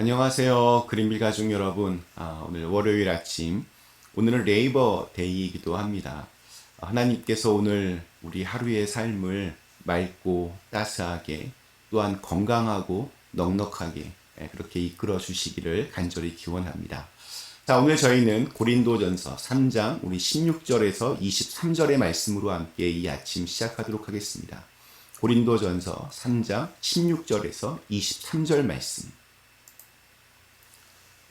안녕하세요. 그린빌 가족 여러분. 오늘 월요일 아침, 오늘은 레이버 데이이기도 합니다. 하나님께서 오늘 우리 하루의 삶을 맑고 따스하게 또한 건강하고 넉넉하게 그렇게 이끌어 주시기를 간절히 기원합니다. 자, 오늘 저희는 고린도전서 3장 우리 16절에서 23절의 말씀으로 함께 이 아침 시작하도록 하겠습니다. 고린도전서 3장 16절에서 23절 말씀.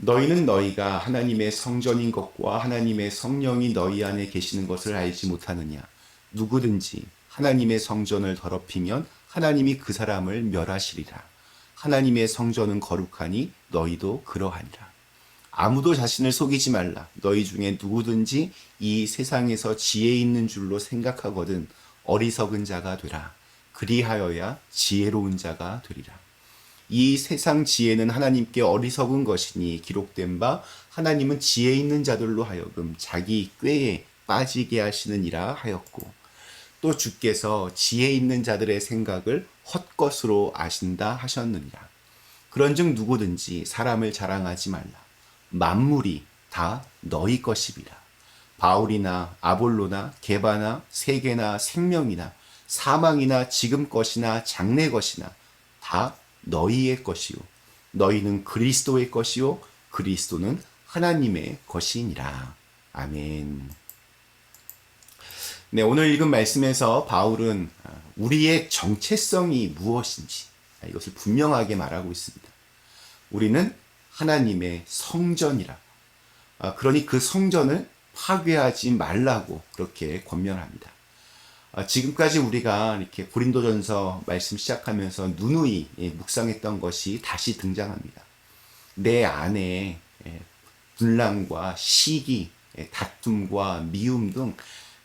너희는 너희가 하나님의 성전인 것과 하나님의 성령이 너희 안에 계시는 것을 알지 못하느냐. 누구든지 하나님의 성전을 더럽히면 하나님이 그 사람을 멸하시리라. 하나님의 성전은 거룩하니 너희도 그러하니라. 아무도 자신을 속이지 말라. 너희 중에 누구든지 이 세상에서 지혜 있는 줄로 생각하거든 어리석은 자가 되라. 그리하여야 지혜로운 자가 되리라. 이 세상 지혜는 하나님께 어리석은 것이니 기록된 바 하나님은 지혜 있는 자들로 하여금 자기 꾀에 빠지게 하시느니라 하였고, 또 주께서 지혜 있는 자들의 생각을 헛것으로 아신다 하셨느니라. 그런즉 누구든지 사람을 자랑하지 말라. 만물이 다 너희 것이니라. 바울이나 아볼로나 게바나 세계나 생명이나 사망이나 지금 것이나 장래 것이나 다 너희의 것이요 너희는 그리스도의 것이요 그리스도는 하나님의 것이니라. 아멘. 네, 오늘 읽은 말씀에서 바울은 우리의 정체성이 무엇인지 이것을 분명하게 말하고 있습니다. 우리는 하나님의 성전이라. 그러니 그 성전을 파괴하지 말라고 그렇게 권면합니다. 지금까지 우리가 이렇게 고린도전서 말씀 시작하면서 누누이 묵상했던 것이 다시 등장합니다. 내 안에 분란과 시기, 다툼과 미움 등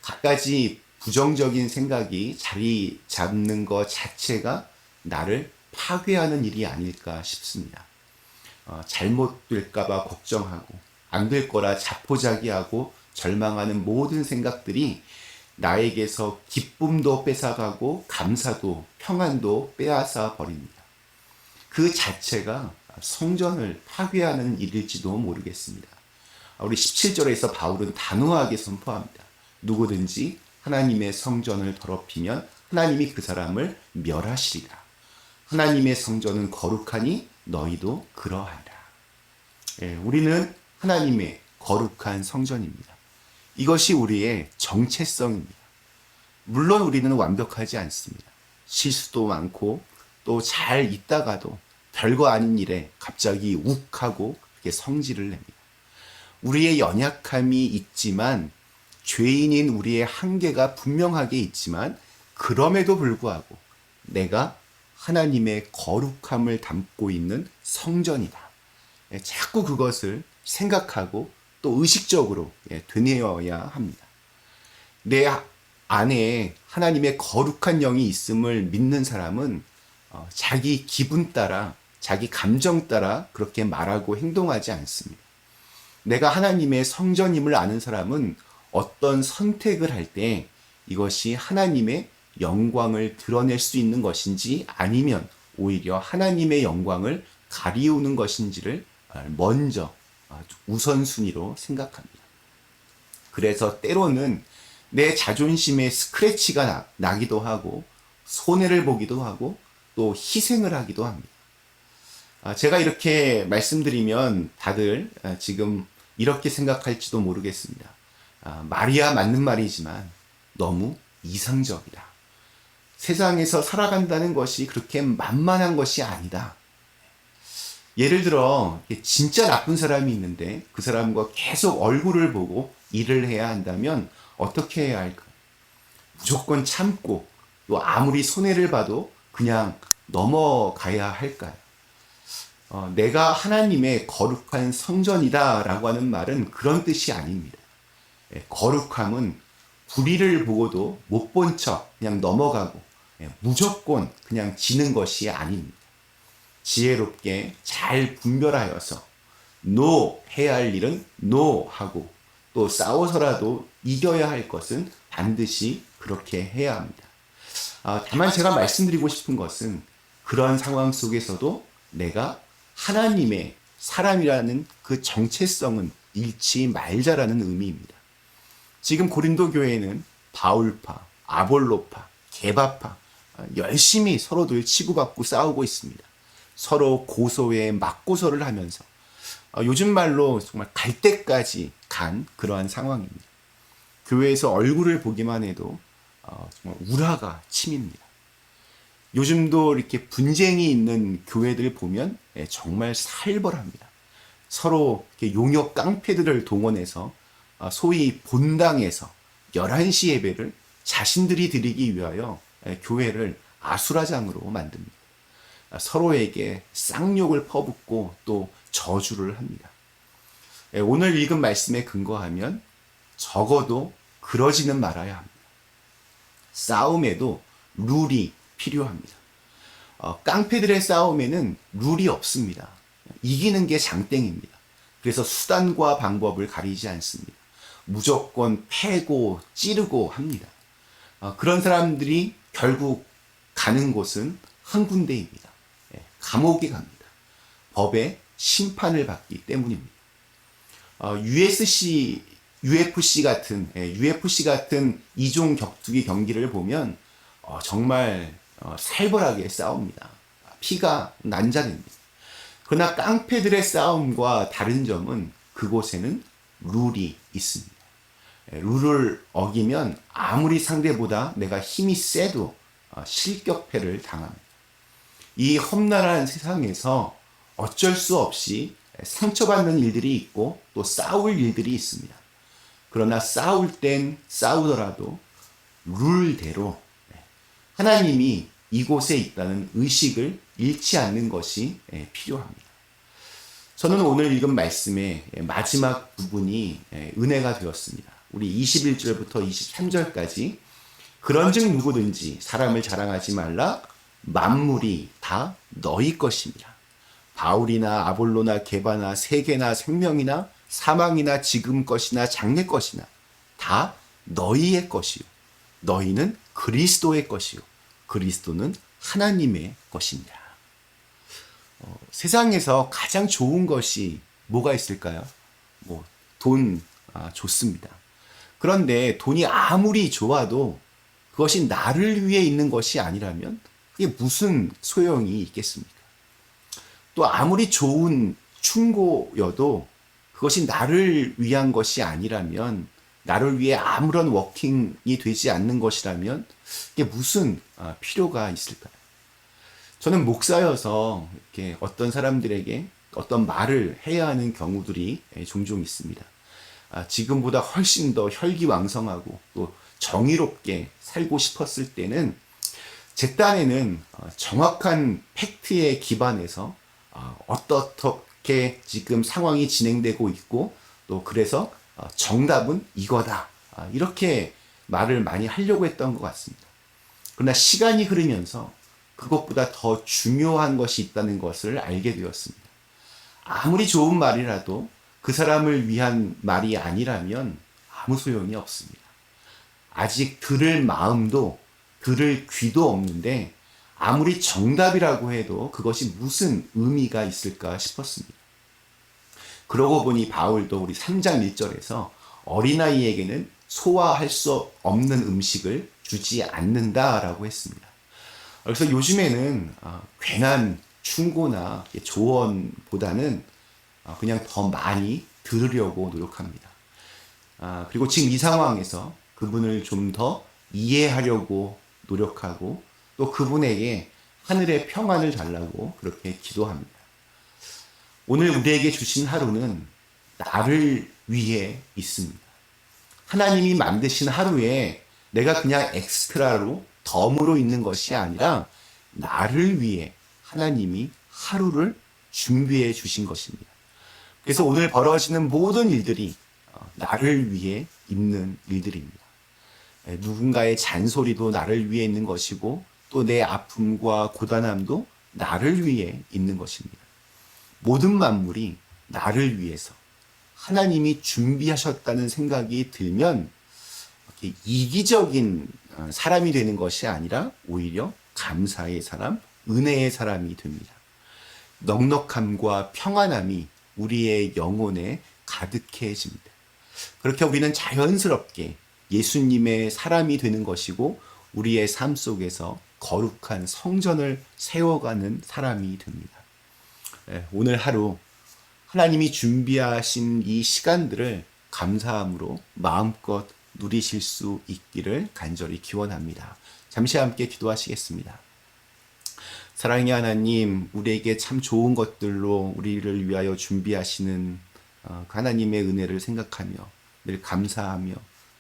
갖가지 부정적인 생각이 자리 잡는 것 자체가 나를 파괴하는 일이 아닐까 싶습니다. 잘못될까봐 걱정하고 안 될 거라 자포자기하고 절망하는 모든 생각들이 나에게서 기쁨도 뺏어가고 감사도 평안도 빼앗아 버립니다. 그 자체가 성전을 파괴하는 일일지도 모르겠습니다. 우리 17절에서 바울은 단호하게 선포합니다. 누구든지 하나님의 성전을 더럽히면 하나님이 그 사람을 멸하시리라. 하나님의 성전은 거룩하니 너희도 그러하리라. 우리는 하나님의 거룩한 성전입니다. 이것이 우리의 정체성입니다. 물론 우리는 완벽하지 않습니다. 실수도 많고 또 잘 있다가도 별거 아닌 일에 갑자기 욱하고 그렇게 성질을 냅니다. 우리의 연약함이 있지만 죄인인 우리의 한계가 분명하게 있지만 그럼에도 불구하고 내가 하나님의 거룩함을 담고 있는 성전이다. 자꾸 그것을 생각하고 또 의식적으로 되뇌어야 합니다. 내 안에 하나님의 거룩한 영이 있음을 믿는 사람은 자기 기분 따라 자기 감정 따라 그렇게 말하고 행동하지 않습니다. 내가 하나님의 성전임을 아는 사람은 어떤 선택을 할 때 이것이 하나님의 영광을 드러낼 수 있는 것인지 아니면 오히려 하나님의 영광을 가리우는 것인지를 먼저 우선순위로 생각합니다. 그래서 때로는 내 자존심에 스크래치가 나기도 하고 손해를 보기도 하고 또 희생을 하기도 합니다. 제가 이렇게 말씀드리면 다들 지금 이렇게 생각할지도 모르겠습니다. 말이야 맞는 말이지만 너무 이상적이다. 세상에서 살아간다는 것이 그렇게 만만한 것이 아니다. 예를 들어 진짜 나쁜 사람이 있는데 그 사람과 계속 얼굴을 보고 일을 해야 한다면 어떻게 해야 할까요? 무조건 참고 또 아무리 손해를 봐도 그냥 넘어가야 할까요? 내가 하나님의 거룩한 성전이다 라고 하는 말은 그런 뜻이 아닙니다. 거룩함은 불의를 보고도 못 본 척 그냥 넘어가고 무조건 그냥 지는 것이 아닙니다. 지혜롭게 잘 분별하여서 노 해야 할 일은 노 하고 또 싸워서라도 이겨야 할 것은 반드시 그렇게 해야 합니다. 다만 제가 말씀드리고 싶은 것은 그런 상황 속에서도 내가 하나님의 사람이라는 그 정체성은 잃지 말자라는 의미입니다. 지금 고린도 교회는 바울파, 아볼로파, 게바파 열심히 서로들 치고받고 싸우고 있습니다. 서로 고소에 맞고소를 하면서 요즘 말로 정말 갈 때까지 간 그러한 상황입니다. 교회에서 얼굴을 보기만 해도 정말 우라가 침입니다. 요즘도 이렇게 분쟁이 있는 교회들 보면 정말 살벌합니다. 서로 이렇게 용역 깡패들을 동원해서 소위 본당에서 11시 예배를 자신들이 드리기 위하여 교회를 아수라장으로 만듭니다. 서로에게 쌍욕을 퍼붓고 또 저주를 합니다. 오늘 읽은 말씀에 근거하면 적어도 그러지는 말아야 합니다. 싸움에도 룰이 필요합니다. 깡패들의 싸움에는 룰이 없습니다. 이기는 게 장땡입니다. 그래서 수단과 방법을 가리지 않습니다. 무조건 패고 찌르고 합니다. 그런 사람들이 결국 가는 곳은 한 군데입니다. 감옥에 갑니다. 법의 심판을 받기 때문입니다. UFC 같은 이종 격투기 경기를 보면 정말 살벌하게 싸웁니다. 피가 난자됩니다. 그러나 깡패들의 싸움과 다른 점은 그곳에는 룰이 있습니다. 룰을 어기면 아무리 상대보다 내가 힘이 세도 실격패를 당합니다. 이 험난한 세상에서 어쩔 수 없이 상처받는 일들이 있고 또 싸울 일들이 있습니다. 그러나 싸울 땐 싸우더라도 룰대로 하나님이 이곳에 있다는 의식을 잃지 않는 것이 필요합니다. 저는 오늘 읽은 말씀의 마지막 부분이 은혜가 되었습니다. 우리 21절부터 23절까지 그런즉 누구든지 사람을 자랑하지 말라 만물이 다 너희 것입니다. 바울이나 아볼로나 게바나 세계나 생명이나 사망이나 지금 것이나 장래 것이나 다 너희의 것이요 너희는 그리스도의 것이요 그리스도는 하나님의 것입니다. 세상에서 가장 좋은 것이 뭐가 있을까요? 돈 좋습니다. 그런데 돈이 아무리 좋아도 그것이 나를 위해 있는 것이 아니라면 이게 무슨 소용이 있겠습니까? 또 아무리 좋은 충고여도 그것이 나를 위한 것이 아니라면 나를 위해 아무런 워킹이 되지 않는 것이라면 이게 무슨 필요가 있을까요? 저는 목사여서 이렇게 어떤 사람들에게 어떤 말을 해야 하는 경우들이 종종 있습니다. 지금보다 훨씬 더 혈기왕성하고 또 정의롭게 살고 싶었을 때는 제 딴에는 정확한 팩트에 기반해서 어떻게 지금 상황이 진행되고 있고 또 그래서 정답은 이거다. 이렇게 말을 많이 하려고 했던 것 같습니다. 그러나 시간이 흐르면서 그것보다 더 중요한 것이 있다는 것을 알게 되었습니다. 아무리 좋은 말이라도 그 사람을 위한 말이 아니라면 아무 소용이 없습니다. 아직 들을 마음도 들을 귀도 없는데 아무리 정답이라고 해도 그것이 무슨 의미가 있을까 싶었습니다. 그러고 보니 바울도 우리 3장 1절에서 어린아이에게는 소화할 수 없는 음식을 주지 않는다라고 했습니다. 그래서 요즘에는 괜한 충고나 조언보다는 그냥 더 많이 들으려고 노력합니다. 그리고 지금 이 상황에서 그분을 좀 더 이해하려고 노력하고 또 그분에게 하늘의 평안을 달라고 그렇게 기도합니다. 오늘 우리에게 주신 하루는 나를 위해 있습니다. 하나님이 만드신 하루에 내가 그냥 엑스트라로 덤으로 있는 것이 아니라 나를 위해 하나님이 하루를 준비해 주신 것입니다. 그래서 오늘 벌어지는 모든 일들이 나를 위해 있는 일들입니다. 누군가의 잔소리도 나를 위해 있는 것이고 또 내 아픔과 고단함도 나를 위해 있는 것입니다. 모든 만물이 나를 위해서 하나님이 준비하셨다는 생각이 들면 이기적인 사람이 되는 것이 아니라 오히려 감사의 사람, 은혜의 사람이 됩니다. 넉넉함과 평안함이 우리의 영혼에 가득해집니다. 그렇게 우리는 자연스럽게 예수님의 사람이 되는 것이고 우리의 삶 속에서 거룩한 성전을 세워가는 사람이 됩니다. 오늘 하루 하나님이 준비하신 이 시간들을 감사함으로 마음껏 누리실 수 있기를 간절히 기원합니다. 잠시 함께 기도하시겠습니다. 사랑의 하나님, 우리에게 참 좋은 것들로 우리를 위하여 준비하시는 하나님의 은혜를 생각하며 늘 감사하며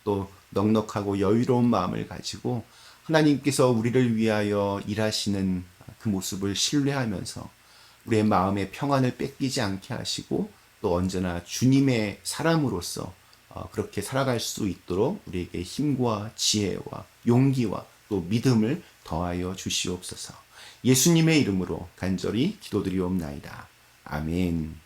또 넉넉하고 여유로운 마음을 가지고 하나님께서 우리를 위하여 일하시는 그 모습을 신뢰하면서 우리의 마음의 평안을 뺏기지 않게 하시고 또 언제나 주님의 사람으로서 그렇게 살아갈 수 있도록 우리에게 힘과 지혜와 용기와 또 믿음을 더하여 주시옵소서. 예수님의 이름으로 간절히 기도드리옵나이다. 아멘.